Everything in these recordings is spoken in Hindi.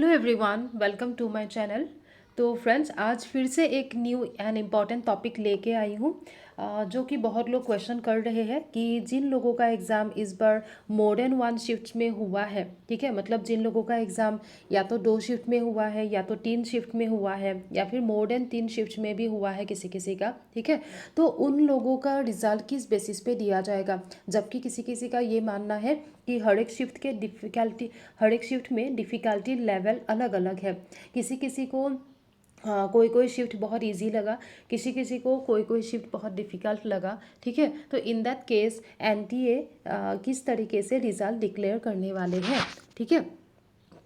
Hello everyone, welcome to my channel. तो फ्रेंड्स, आज फिर से एक न्यू एंड इम्पॉर्टेंट टॉपिक लेके आई हूँ, जो कि बहुत लोग क्वेश्चन कर रहे हैं कि जिन लोगों का एग्ज़ाम इस बार मोर देन वन शिफ्ट में हुआ है, ठीक है, मतलब जिन लोगों का एग्ज़ाम या तो 2 शिफ्ट में हुआ है या तो 3 शिफ्ट में हुआ है या फिर मोर देन 3 शिफ्ट में भी हुआ है किसी किसी का, ठीक है। तो उन लोगों का रिजल्ट किस बेसिस पे दिया जाएगा, जबकि किसी किसी का ये मानना है कि हर एक शिफ्ट में डिफ़िकल्टी लेवल अलग अलग है। किसी किसी को कोई कोई शिफ्ट बहुत इजी लगा, किसी किसी को कोई कोई शिफ्ट बहुत डिफ़िकल्ट लगा, ठीक है। तो इन दैट केस एनटीए किस तरीके से रिज़ल्ट डिक्लेयर करने वाले हैं, ठीक है।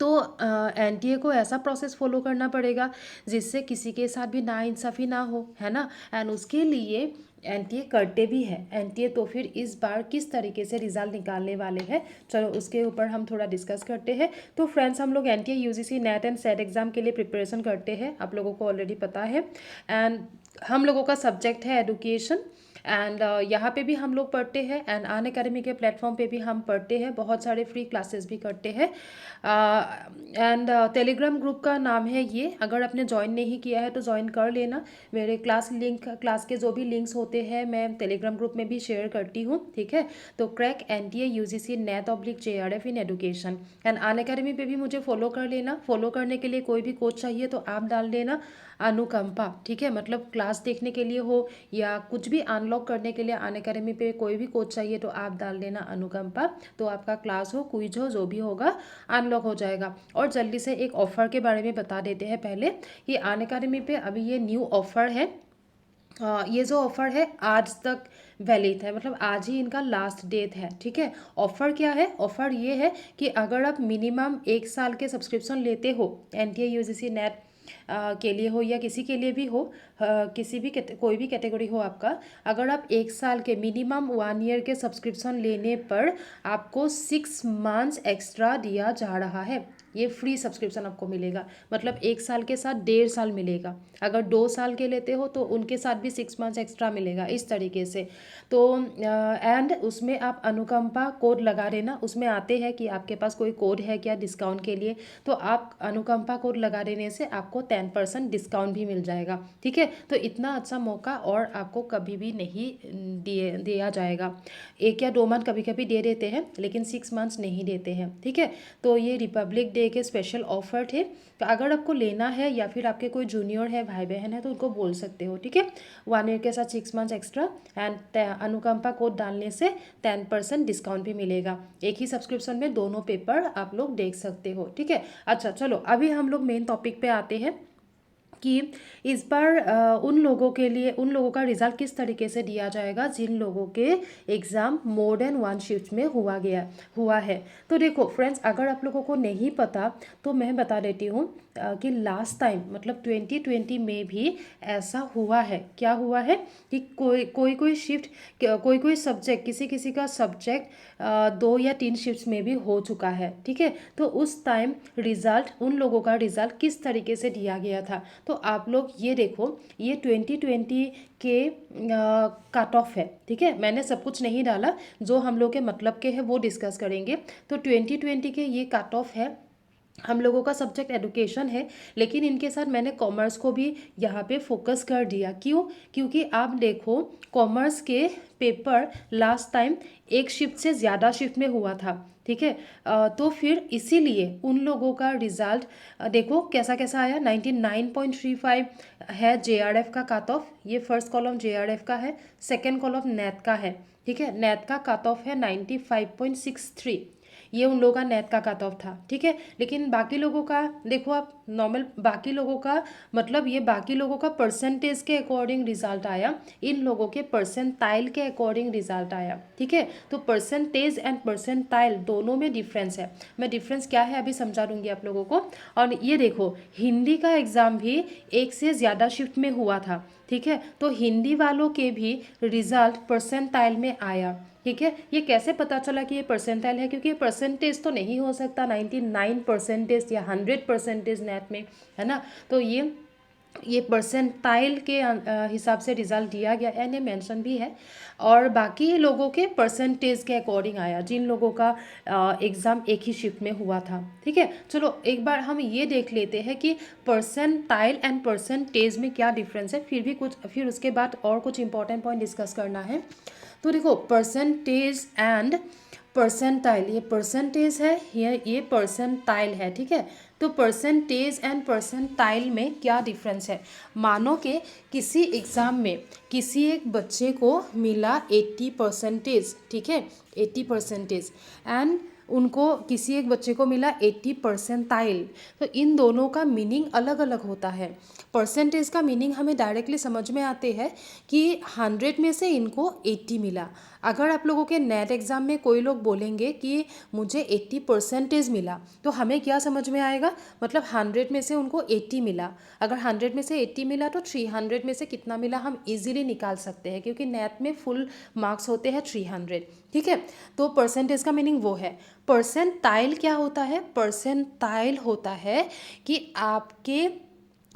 तो एनटीए को ऐसा प्रोसेस फॉलो करना पड़ेगा जिससे किसी के साथ भी नाइंसाफ़ी ना हो, है ना। एंड उसके लिए एनटीए करते भी है। एनटीए तो फिर इस बार किस तरीके से रिजल्ट निकालने वाले हैं, चलो उसके ऊपर हम थोड़ा डिस्कस करते हैं। तो फ्रेंड्स, हम लोग NTA UGC net and set exam के लिए प्रिपरेशन करते हैं, आप लोगों को ऑलरेडी पता है। एंड हम लोगों का सब्जेक्ट है एडुकेशन। एंड यहाँ पे भी हम लोग पढ़ते हैं एंड अन अकेडमी के प्लेटफॉर्म पे भी हम पढ़ते हैं, बहुत सारे फ्री क्लासेस भी करते हैं। एंड टेलीग्राम ग्रुप का नाम है ये, अगर आपने ज्वाइन नहीं किया है तो ज्वाइन कर लेना। मेरे क्लास के जो भी लिंक्स होते हैं मैं टेलीग्राम ग्रुप में भी शेयर करती हूँ, ठीक है। तो crack NTA UGC NET oblique JRF in education and Unacademy पे भी मुझे फॉलो कर लेना। फॉलो करने के लिए कोई भी कोच चाहिए तो आप डाल देना अनुकंपा, ठीक है। मतलब क्लास देखने के लिए हो या कुछ भी अनलॉक करने के लिए अन अकेडमी पे कोई भी कोच चाहिए तो आप डाल देना अनुकंपा। तो आपका क्लास हो, क्विज हो, जो भी होगा अनलॉक हो जाएगा। और जल्दी से एक ऑफ़र के बारे में बता देते हैं पहले कि अन अकेडमी पे अभी ये न्यू ऑफ़र है। ये जो ऑफ़र है आज तक वैलिड है, मतलब आज ही इनका लास्ट डेट है, ठीक है। ऑफ़र क्या है? ऑफ़र ये है कि अगर आप मिनिमम 1 साल के सब्सक्रिप्शन लेते हो एनटीए यूजीसी नेट के लिए हो या किसी के लिए भी हो, किसी भी कोई भी कैटेगरी हो आपका, अगर आप 1 साल के मिनिमम 1 ईयर के सब्सक्रिप्शन लेने पर आपको 6 मंथ्स एक्स्ट्रा दिया जा रहा है। ये फ्री सब्सक्रिप्शन आपको मिलेगा, मतलब 1 साल के साथ 1.5 साल मिलेगा। अगर 2 साल के लेते हो तो उनके साथ भी 6 मंथ्स एक्स्ट्रा मिलेगा, इस तरीके से। तो एंड उसमें आप अनुकंपा कोड लगा देना, उसमें आते हैं कि आपके पास कोई कोड है क्या डिस्काउंट के लिए, तो आप अनुकंपा कोड लगा देने से आपको 10% डिस्काउंट भी मिल जाएगा, ठीक है। तो इतना अच्छा मौका और आपको कभी भी नहीं दिया जाएगा। 1 या 2 मंथ कभी कभी दे देते हैं लेकिन 6 मंथ्स नहीं देते हैं, ठीक है। तो ये रिपब्लिक डे के स्पेशल ऑफर थे। तो अगर आपको लेना है या फिर आपके कोई जूनियर है, भाई बहन है, तो उनको बोल सकते हो, ठीक है। 1 ईयर के साथ 6 मंथ्स एक्स्ट्रा एंड अनुकंपा कोड डालने से 10% डिस्काउंट भी मिलेगा। एक ही सब्सक्रिप्शन में दोनों पेपर आप लोग देख सकते हो, ठीक है। अच्छा चलो, अभी हम लोग मेन टॉपिक पे आते हैं कि इस बार उन लोगों का रिजल्ट किस तरीके से दिया जाएगा जिन लोगों के exam more than one shift में हुआ है। तो देखो फ्रेंड्स, अगर आप लोगों को नहीं पता तो मैं बता देती हूँ कि लास्ट टाइम मतलब 2020 में भी ऐसा हुआ है। क्या हुआ है कि कोई कोई सब्जेक्ट, किसी किसी का सब्जेक्ट 2 या 3 शिफ्ट्स में भी हो चुका है, ठीक है। तो उस टाइम रिज़ल्ट, उन लोगों का रिज़ल्ट किस तरीके से दिया गया था, तो आप लोग ये देखो, ये 2020 के कट ऑफ है, ठीक है। मैंने सब कुछ नहीं डाला, जो हम लोग के मतलब के हैं वो डिस्कस करेंगे। तो 2020 के ये कट ऑफ है। हम लोगों का सब्जेक्ट एडुकेशन है, लेकिन इनके साथ मैंने कॉमर्स को भी यहाँ पे फोकस कर दिया। क्यों? क्योंकि आप देखो, कॉमर्स के पेपर लास्ट टाइम एक शिफ्ट से ज़्यादा शिफ्ट में हुआ था, ठीक है। तो फिर इसीलिए उन लोगों का रिज़ल्ट देखो कैसा कैसा आया। 99.35 है जेआरएफ का कट ऑफ, ये फर्स्ट कॉलम जेआरएफ का है, सेकेंड कॉलम नेट का है, ठीक है। नेट का कट ऑफ है 95.63, ये उन लोगों का नेट का कट ऑफ था, ठीक है। लेकिन बाकी लोगों का देखो आप, नॉर्मल बाकी लोगों का मतलब ये बाकी लोगों का परसेंटेज के अकॉर्डिंग रिजल्ट आया, इन लोगों के परसेंटाइल के अकॉर्डिंग रिजल्ट आया, ठीक है। तो परसेंटेज एंड परसेंटाइल दोनों में डिफरेंस है। मैं डिफरेंस क्या है अभी समझा दूंगी आप लोगों को। और ये देखो, हिंदी का एग्ज़ाम भी एक से ज़्यादा शिफ्ट में हुआ था, ठीक है। तो हिंदी वालों के भी रिजल्ट परसेंटाइल में आया, ठीक है। ये कैसे पता चला कि ये परसेंटाइल है? क्योंकि ये परसेंटेज तो नहीं हो सकता 99% या 100% नेट में, है ना। तो ये ये परसेंटाइल के हिसाब से रिज़ल्ट दिया गया एंड ये मेंशन भी है। और बाकी लोगों के परसेंटेज के अकॉर्डिंग आया, जिन लोगों का एग्ज़ाम एक ही शिफ्ट में हुआ था। ठीक है, चलो एक बार हम ये देख लेते हैं कि परसेंटाइल एंड परसेंटेज में क्या डिफरेंस है, फिर उसके बाद और कुछ इंपॉर्टेंट पॉइंट डिस्कस करना है। तो देखो, परसेंटेज एंड परसेंटाइल, ये परसेंटेज है, ये परसेंटाइल है। ठीक है, तो परसेंटेज एंड परसेंटाइल में क्या डिफरेंस है। मानो कि किसी एग्ज़ाम में किसी एक बच्चे को मिला 80%, ठीक है, 80%, एंड उनको किसी एक बच्चे को मिला 80 परसेंटाइल। तो इन दोनों का मीनिंग अलग अलग होता है। परसेंटेज का मीनिंग हमें डायरेक्टली समझ में आते हैं कि 100 में से इनको 80 मिला। अगर आप लोगों के नेट एग्ज़ाम में कोई लोग बोलेंगे कि मुझे 80% मिला, तो हमें क्या समझ में आएगा, मतलब 100 में से उनको 80 मिला। अगर 100 में से 80 मिला तो 300 में से कितना मिला हम इजीली निकाल सकते हैं, क्योंकि नेट में फुल मार्क्स होते हैं 300। ठीक है, तो परसेंटेज का मीनिंग वो है। परसेंटाइल क्या होता है, परसेंटाइल होता है कि आपके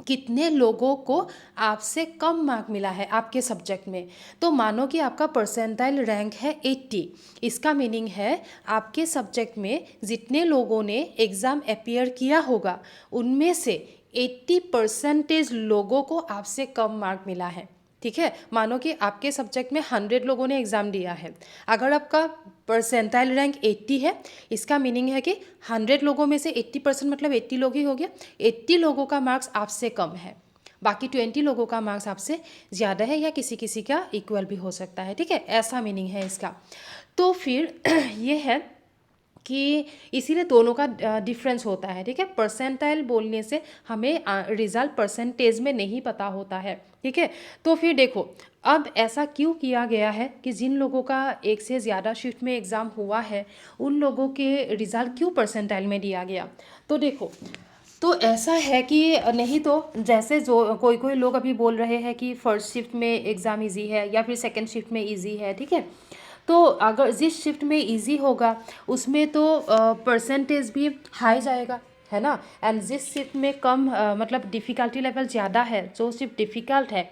कितने लोगों को आपसे कम मार्क मिला है आपके सब्जेक्ट में। तो मानो कि आपका परसेंटाइल रैंक है 80, इसका मीनिंग है आपके सब्जेक्ट में जितने लोगों ने एग्ज़ाम अपीयर किया होगा उनमें से 80% लोगों को आपसे कम मार्क मिला है। ठीक है, मानो कि आपके सब्जेक्ट में 100 लोगों ने एग्ज़ाम दिया है, अगर आपका परसेंटाइल रैंक 80 है, इसका मीनिंग है कि 100 लोगों में से 80% मतलब 80 लोग ही हो गया। 80 लोगों का मार्क्स आपसे कम है, बाकी 20 लोगों का मार्क्स आपसे ज़्यादा है, या किसी किसी का इक्वल भी हो सकता है। ठीक है, ऐसा मीनिंग है इसका। तो फिर ये है कि इसीलिए दोनों का डिफरेंस होता है। ठीक है, परसेंटाइल बोलने से हमें रिज़ल्ट परसेंटेज में नहीं पता होता है। ठीक है, तो फिर देखो, अब ऐसा क्यों किया गया है कि जिन लोगों का एक से ज़्यादा शिफ्ट में एग्ज़ाम हुआ है उन लोगों के रिज़ल्ट क्यों परसेंटाइल में दिया गया। तो देखो, तो ऐसा है कि नहीं तो जैसे जो कोई कोई लोग अभी बोल रहे हैं कि फर्स्ट शिफ्ट में एग्ज़ाम इजी है या फिर सेकंड शिफ्ट में इजी है। ठीक है, तो अगर जिस शिफ्ट में इजी होगा उसमें तो परसेंटेज भी हाई जाएगा, है ना। एंड जिस शिफ्ट में कम मतलब डिफ़िकल्टी लेवल ज़्यादा है, जो शिफ्ट डिफ़िकल्ट है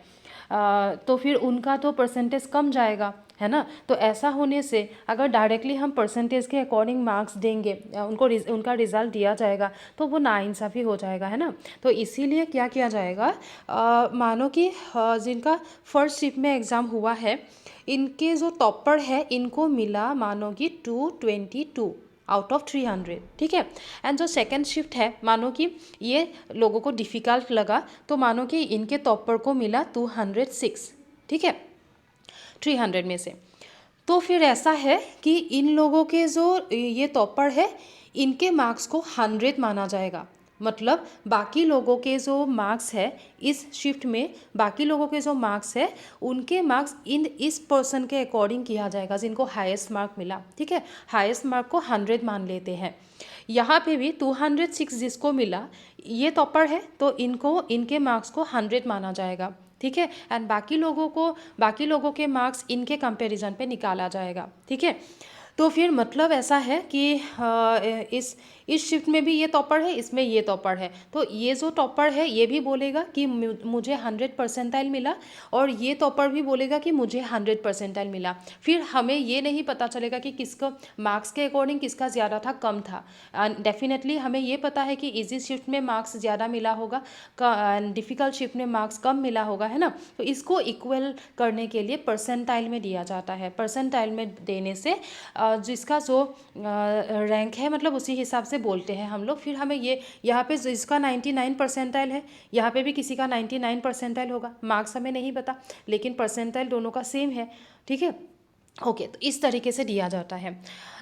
तो फिर उनका तो परसेंटेज कम जाएगा, है ना। तो ऐसा होने से अगर डायरेक्टली हम परसेंटेज के अकॉर्डिंग मार्क्स देंगे, उनका रिज़ल्ट दिया जाएगा, तो वो नाइंसाफ़ी हो जाएगा, है ना। तो इसीलिए क्या किया जाएगा, मानो कि जिनका फर्स्ट शिफ्ट में एग्ज़ाम हुआ है, इनके जो टॉपर है इनको मिला मानो कि 222 आउट ऑफ 300। ठीक है, एंड जो सेकंड शिफ्ट है, मानो कि ये लोगों को डिफ़िकल्ट लगा, तो मानो कि इनके टॉपर को मिला 206। ठीक है, 300 में से। तो फिर ऐसा है कि इन लोगों के जो ये टॉपर है इनके मार्क्स को 100 माना जाएगा। मतलब बाकी लोगों के जो मार्क्स है इस शिफ्ट में, बाकी लोगों के जो मार्क्स है उनके मार्क्स इस पर्सन के अकॉर्डिंग किया जाएगा जिनको हाईएस्ट मार्क मिला। ठीक है, हाईएस्ट मार्क को 100 मान लेते हैं। यहाँ पे भी 206 जिसको मिला ये टॉपर है, तो इनके मार्क्स को 100 माना जाएगा। ठीक है, एंड बाकी लोगों के मार्क्स इनके कंपैरिजन पे निकाला जाएगा। ठीक है, तो फिर मतलब ऐसा है कि इस शिफ्ट में भी ये टॉपर है, इसमें ये टॉपर है, तो ये जो टॉपर है ये भी बोलेगा कि मुझे 100 परसेंटाइल मिला, और ये टॉपर भी बोलेगा कि मुझे 100 परसेंटाइल मिला। फिर हमें ये नहीं पता चलेगा कि किसका मार्क्स के अकॉर्डिंग किसका ज़्यादा था कम था। डेफिनेटली हमें ये पता है कि इजी शिफ्ट में मार्क्स ज़्यादा मिला होगा, डिफ़िकल्ट शिफ्ट में मार्क्स कम मिला होगा, है ना। तो इसको इक्वल करने के लिए परसेंटाइल में दिया जाता है। परसेंटाइल में देने से जिसका जो रैंक है मतलब उसी हिसाब से बोलते हैं हम लोग। फिर हमें ये यहाँ पे जिसका 99 परसेंटाइल है, यहाँ पे भी किसी का 99 परसेंटाइल होगा, मार्क्स हमें नहीं पता, लेकिन परसेंटाइल दोनों का सेम है। ठीक है, ओके, तो इस तरीके से दिया जाता है।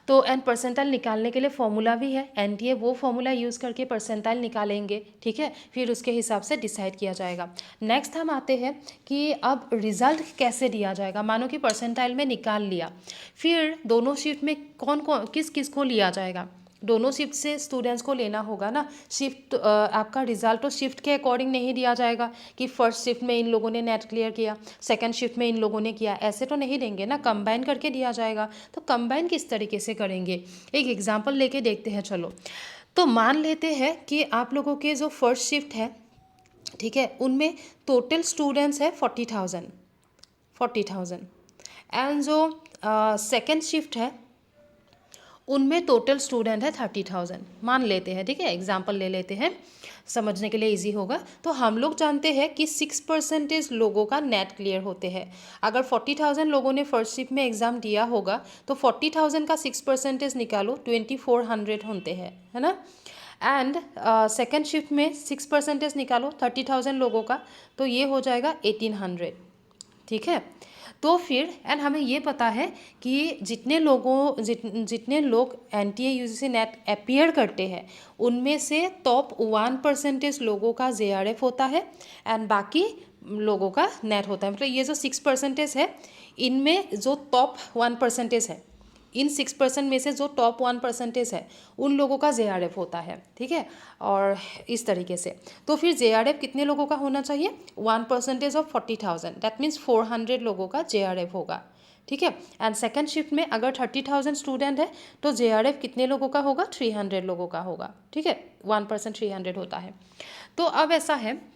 तो एंड परसेंटाइल निकालने के लिए फॉर्मूला भी है, एनटीए वो फॉर्मूला यूज़ करके परसेंटाइल निकालेंगे। ठीक है, फिर उसके हिसाब से डिसाइड किया जाएगा। नेक्स्ट हम आते हैं कि अब रिज़ल्ट कैसे दिया जाएगा। मानो कि परसेंटाइल में निकाल लिया, फिर दोनों शिफ्ट में कौन कौन किस किस को लिया जाएगा। दोनों शिफ्ट से स्टूडेंट्स को लेना होगा ना। शिफ्ट आपका रिजल्ट तो शिफ्ट के अकॉर्डिंग नहीं दिया जाएगा कि फर्स्ट शिफ्ट में इन लोगों ने नेट क्लियर किया, सेकंड शिफ्ट में इन लोगों ने किया, ऐसे तो नहीं देंगे ना, कंबाइन करके दिया जाएगा। तो कंबाइन किस तरीके से करेंगे, एक एग्जाम्पल लेके देखते हैं। चलो, तो मान लेते हैं कि आप लोगों के जो फर्स्ट शिफ्ट है ठीक है, उनमें टोटल स्टूडेंट्स है 40,000 एंड जो सेकेंड शिफ्ट है उनमें टोटल स्टूडेंट है 30,000 मान लेते हैं, ठीक है, एग्जाम्पल ले लेते हैं, समझने के लिए इजी होगा। तो हम लोग जानते हैं कि 6% लोगों का नेट क्लियर होते हैं। अगर 40,000 लोगों ने फर्स्ट शिफ्ट में एग्ज़ाम दिया होगा तो 40,000 का 6% निकालो, 2400 होते हैं, है ना। एंड सेकेंड शिफ्ट में 6% निकालो 30,000 लोगों का, तो ये हो जाएगा 1800, ठीक है। तो फिर एंड हमें ये पता है कि जितने लोग NTA UGC नेट अपीयर करते हैं उनमें से टॉप 1% लोगों का JRF होता है एंड बाकी लोगों का नेट होता है। मतलब ये जो 6% है इनमें जो टॉप 1% है, इन 6% में से जो टॉप 1% है उन लोगों का JRF होता है, ठीक है। और इस तरीके से तो फिर JRF कितने लोगों का होना चाहिए, 1% ऑफ 40,000, दैट मीन्स 400 लोगों का JRF होगा, ठीक है। एंड सेकेंड शिफ्ट में अगर 30,000 स्टूडेंट है तो JRF कितने लोगों का होगा, 300 लोगों का होगा, ठीक है, 1% 300 होता है। तो अब ऐसा है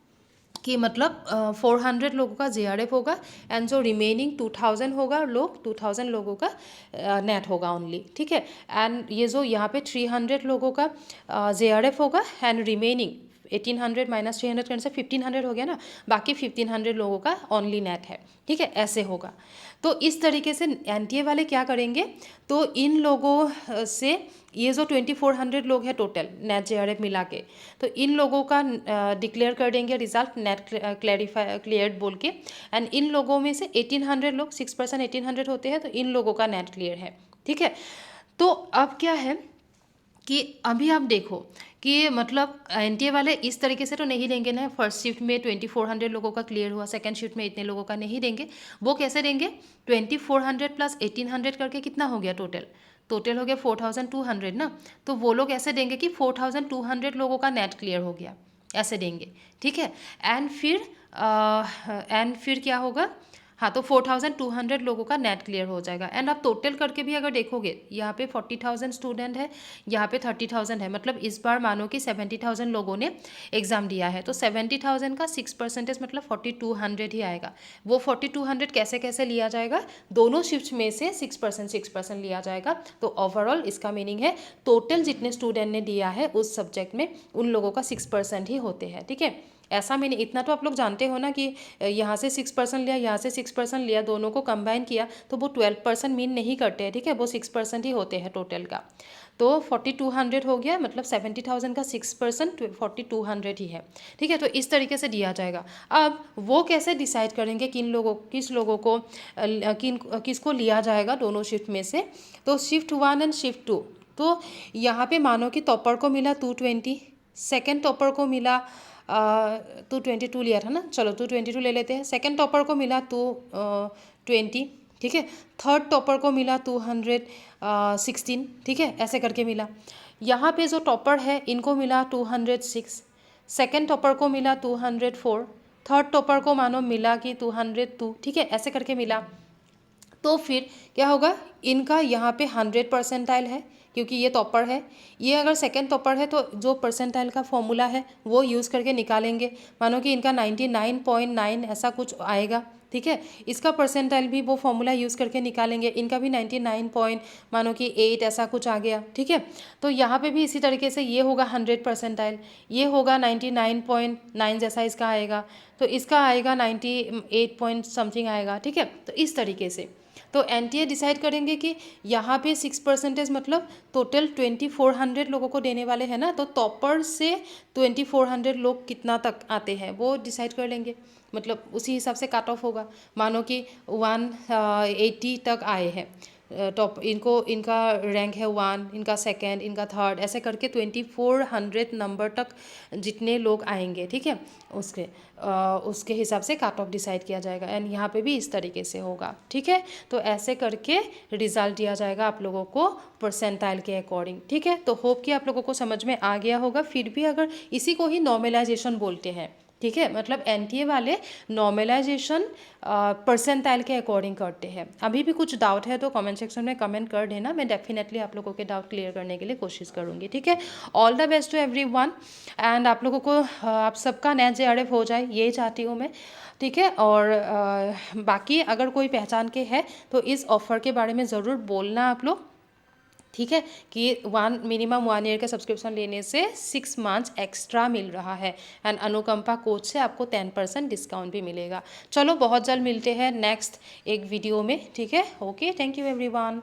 कि मतलब 400 लोगों का JRF होगा एंड जो रिमेनिंग 2000 होगा 2000 लोगों का नेट होगा ओनली, ठीक है। एंड ये जो यहाँ पे 300 लोगों का JRF होगा एंड रिमेनिंग 1800 माइनस 300 करने से 1500 हो गया ना, बाकी 1500 लोगों का ओनली नेट है, ठीक है, ऐसे होगा। तो इस तरीके से NTA वाले क्या करेंगे, तो इन लोगों से ये जो 2400 लोग हैं टोटल नेट JRF मिला के, तो इन लोगों का डिक्लेयर कर देंगे रिजल्ट नेट क्लियर्ड बोल के, एंड इन लोगों में से 1800 लोग 6% 1800 होते हैं, तो इन लोगों का नेट क्लियर है, ठीक है। तो अब क्या है कि अभी आप देखो कि मतलब NTA वाले इस तरीके से तो नहीं देंगे ना, फर्स्ट शिफ्ट में 2400 लोगों का क्लियर हुआ, सेकंड शिफ्ट में इतने लोगों का नहीं देंगे। वो कैसे देंगे, 2400 प्लस 1800 करके कितना हो गया टोटल हो गया 4200 ना। तो वो लोग ऐसे देंगे कि 4200 लोगों का नेट क्लियर हो गया, ऐसे देंगे, ठीक है। एंड फिर क्या होगा, हाँ, तो 4200 लोगों का नेट क्लियर हो जाएगा। एंड आप टोटल करके भी अगर देखोगे, यहाँ पे 40,000 स्टूडेंट है, यहाँ पे 30,000 है, मतलब इस बार मानो कि 70,000 लोगों ने एग्ज़ाम दिया है, तो 70,000 का 6% मतलब 4200 ही आएगा। वो 4200 कैसे कैसे लिया जाएगा, दोनों शिफ्ट में से 6% लिया जाएगा। तो ओवरऑल इसका मीनिंग है टोटल जितने स्टूडेंट ने दिया है उस सब्जेक्ट में उन लोगों का 6% ही होते हैं, ठीक है। ऐसा मैंने इतना तो आप लोग जानते हो ना कि यहाँ से 6% लिया, यहाँ से 6% लिया, दोनों को कंबाइन किया तो वो 12% मीन नहीं करते हैं, ठीक है, वो 6% ही होते हैं टोटल का। तो 4200 हो गया, मतलब 70,000 का 6% 4200 ही है, ठीक है। तो इस तरीके से दिया जाएगा। अब वो कैसे डिसाइड करेंगे किस लोगों को किसको लिया जाएगा दोनों शिफ्ट में से, तो शिफ्ट 1 एंड शिफ्ट 2। तो यहाँ पे मानो कि टॉपर को मिला 220, सेकेंड टॉपर को मिला 222 लिया था ना, चलो 222 ले लेते हैं। सेकंड टॉपर को मिला 220, ठीक है। थर्ड टॉपर को मिला 216, ठीक है, ऐसे करके मिला। यहाँ पे जो टॉपर है इनको मिला 206, सेकंड टॉपर को मिला 204, थर्ड टॉपर को मानो मिला कि 202, ठीक है, ऐसे करके मिला। तो फिर क्या होगा, इनका यहाँ पे 100 परसेंटाइल है क्योंकि ये टॉपर है। ये अगर सेकंड टॉपर है तो जो परसेंटाइल का फॉर्मूला है वो यूज़ करके निकालेंगे, मानो कि इनका 99.9 ऐसा कुछ आएगा, ठीक है। इसका परसेंटाइल भी वो फॉर्मूला यूज़ करके निकालेंगे, इनका भी 99 पॉइंट मानो कि 8 ऐसा कुछ आ गया, ठीक है। तो यहाँ पे भी इसी तरीके से ये होगा 100 परसेंटाइल, ये होगा 99.9 जैसा इसका आएगा, तो इसका आएगा 98 पॉइंट समथिंग आएगा, ठीक है। तो इस तरीके से तो NTA डिसाइड करेंगे कि यहाँ पे 6% मतलब टोटल 2400 लोगों को देने वाले हैं ना, तो टॉपर से 2400 लोग कितना तक आते हैं वो डिसाइड कर लेंगे, मतलब उसी हिसाब से कट ऑफ होगा। मानो कि 180 तक आए हैं टॉप, इनका रैंक है 1, इनका सेकंड, इनका थर्ड, ऐसे करके 2400 नंबर तक जितने लोग आएंगे, ठीक है, उसके हिसाब से कट ऑफ डिसाइड किया जाएगा। एंड यहाँ पे भी इस तरीके से होगा, ठीक है। तो ऐसे करके रिजल्ट दिया जाएगा आप लोगों को परसेंटाइल के अकॉर्डिंग, ठीक है। तो होप कि आप लोगों को समझ में आ गया होगा। फिर भी अगर इसी को ही नॉर्मलाइजेशन बोलते हैं, ठीक है, मतलब एनटीए वाले नॉर्मलाइजेशन परसेंटाइल के अकॉर्डिंग करते हैं। अभी भी कुछ डाउट है तो कमेंट सेक्शन में कमेंट कर देना, मैं डेफिनेटली आप लोगों के डाउट क्लियर करने के लिए कोशिश करूँगी। ठीक है, all the best to everyone, and आप लोगों को आप सबका नेट जेआरएफ हो जाए यही चाहती हूँ मैं। ठीक है, और बाकी अगर कोई पहचान के है तो इस ऑफ़र के बारे में ज़रूर बोलना आप लोग। ठीक है, कि मिनिमम 1 ईयर का सब्सक्रिप्शन लेने से 6 मंथ्स एक्स्ट्रा मिल रहा है, एंड अनुकंपा कोच से आपको 10% डिस्काउंट भी मिलेगा। चलो बहुत जल्द मिलते हैं नेक्स्ट एक वीडियो में। ठीक है, ओके, थैंक यू एवरीवन।